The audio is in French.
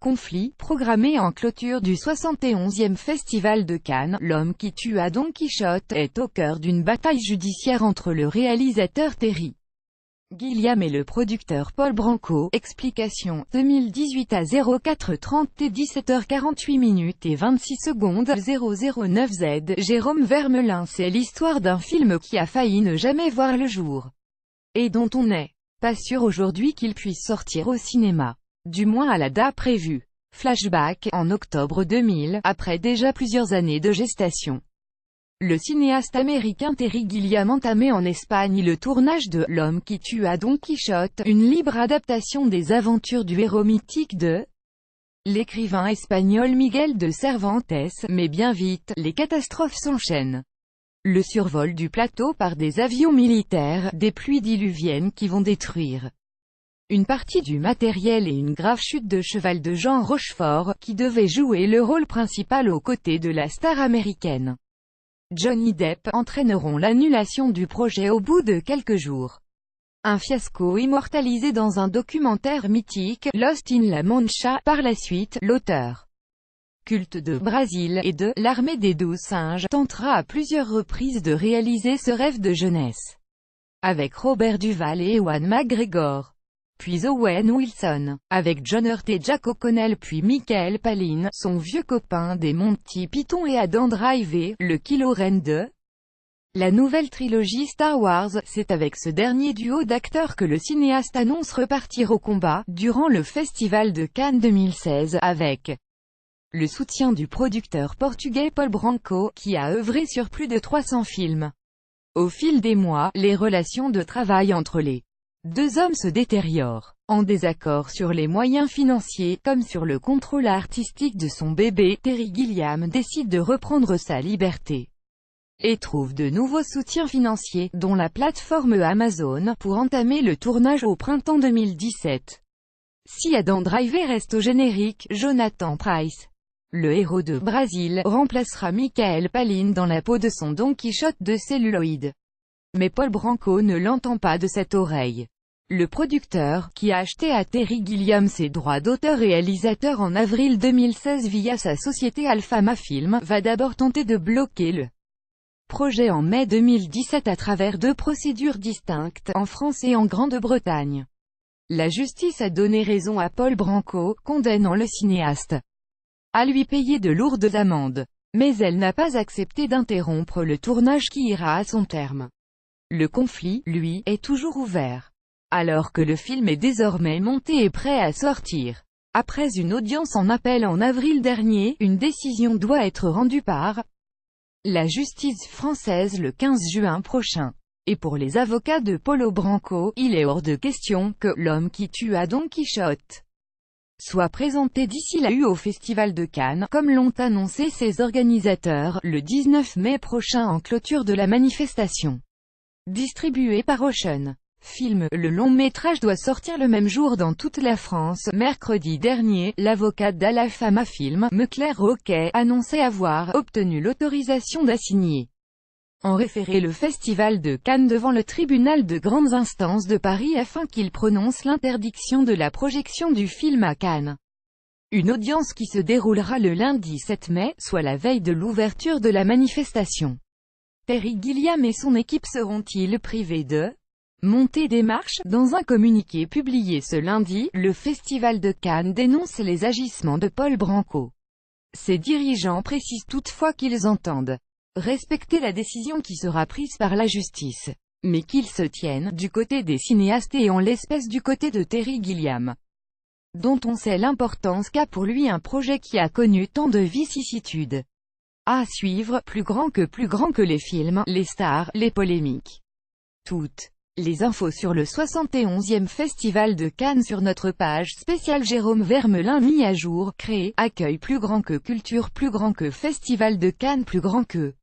Conflit, programmé en clôture du 71e Festival de Cannes, l'homme qui tua Don Quichotte est au cœur d'une bataille judiciaire entre le réalisateur Terry Gilliam et le producteur Paul Branco. Explication, 2018 à 04:30 et 17h48 et 26 secondes, 009Z. Jérôme Vermelin. C'est l'histoire d'un film qui a failli ne jamais voir le jour, et dont on n'est pas sûr aujourd'hui qu'il puisse sortir au cinéma. Du moins à la date prévue. Flashback, en octobre 2000, après déjà plusieurs années de gestation. Le cinéaste américain Terry Gilliam entamait en Espagne le tournage de « L'homme qui tua Don Quichotte », une libre adaptation des aventures du héros mythique de l'écrivain espagnol Miguel de Cervantes, mais bien vite, les catastrophes s'enchaînent. Le survol du plateau par des avions militaires, des pluies diluviennes qui vont détruire une partie du matériel et une grave chute de cheval de Jean Rochefort, qui devait jouer le rôle principal aux côtés de la star américaine Johnny Depp, entraîneront l'annulation du projet au bout de quelques jours. Un fiasco immortalisé dans un documentaire mythique, Lost in La Mancha. Par la suite, l'auteur culte de Brésil et de L'Armée des 12 singes tentera à plusieurs reprises de réaliser ce rêve de jeunesse, avec Robert Duvall et Ewan McGregor. Puis Owen Wilson, avec John Hurt et Jack O'Connell, puis Michael Palin, son vieux copain des Monty Python, et Adam Driver, le Kylo Ren de la nouvelle trilogie Star Wars. C'est avec ce dernier duo d'acteurs que le cinéaste annonce repartir au combat, durant le Festival de Cannes 2016, avec le soutien du producteur portugais Paul Branco, qui a œuvré sur plus de 300 films. Au fil des mois, les relations de travail entre les deux hommes se détériorent, en désaccord sur les moyens financiers, comme sur le contrôle artistique de son bébé. Terry Gilliam décide de reprendre sa liberté, et trouve de nouveaux soutiens financiers, dont la plateforme Amazon, pour entamer le tournage au printemps 2017. Si Adam Driver reste au générique, Jonathan Pryce, le héros de Brésil, remplacera Michael Palin dans la peau de son Don Quichotte de celluloïd. Mais Paul Branco ne l'entend pas de cette oreille. Le producteur, qui a acheté à Terry Gilliam ses droits d'auteur-réalisateur en avril 2016 via sa société Alfama Film, va d'abord tenter de bloquer le projet en mai 2017 à travers deux procédures distinctes, en France et en Grande-Bretagne. La justice a donné raison à Paul Branco, condamnant le cinéaste à lui payer de lourdes amendes. Mais elle n'a pas accepté d'interrompre le tournage qui ira à son terme. Le conflit, lui, est toujours ouvert, alors que le film est désormais monté et prêt à sortir. Après une audience en appel en avril dernier, une décision doit être rendue par la justice française le 15 juin prochain. Et pour les avocats de Paulo Branco, il est hors de question que « L'homme qui tua Don Quichotte » soit présenté d'ici là au Festival de Cannes, comme l'ont annoncé ses organisateurs, le 19 mai prochain en clôture de la manifestation. Distribué par Ocean Film, le long-métrage doit sortir le même jour dans toute la France. Mercredi dernier, l'avocate d'Alfama Film, Claire Roquet, annonçait avoir obtenu l'autorisation d'assigner en référé le Festival de Cannes devant le tribunal de grandes instances de Paris afin qu'il prononce l'interdiction de la projection du film à Cannes. Une audience qui se déroulera le lundi 7 mai, soit la veille de l'ouverture de la manifestation. Terry Gilliam et son équipe seront-ils privés de monter des marches? Dans un communiqué publié ce lundi, le Festival de Cannes dénonce les agissements de Paul Branco. Ses dirigeants précisent toutefois qu'ils entendent respecter la décision qui sera prise par la justice, mais qu'ils se tiennent du côté des cinéastes et en l'espèce du côté de Terry Gilliam, dont on sait l'importance qu'a pour lui un projet qui a connu tant de vicissitudes. À suivre, plus grand que les films, les stars, les polémiques. Toutes les infos sur le 71e Festival de Cannes sur notre page spéciale Jérôme Vermelin mis à jour, créé, accueil plus grand que culture plus grand que Festival de Cannes plus grand que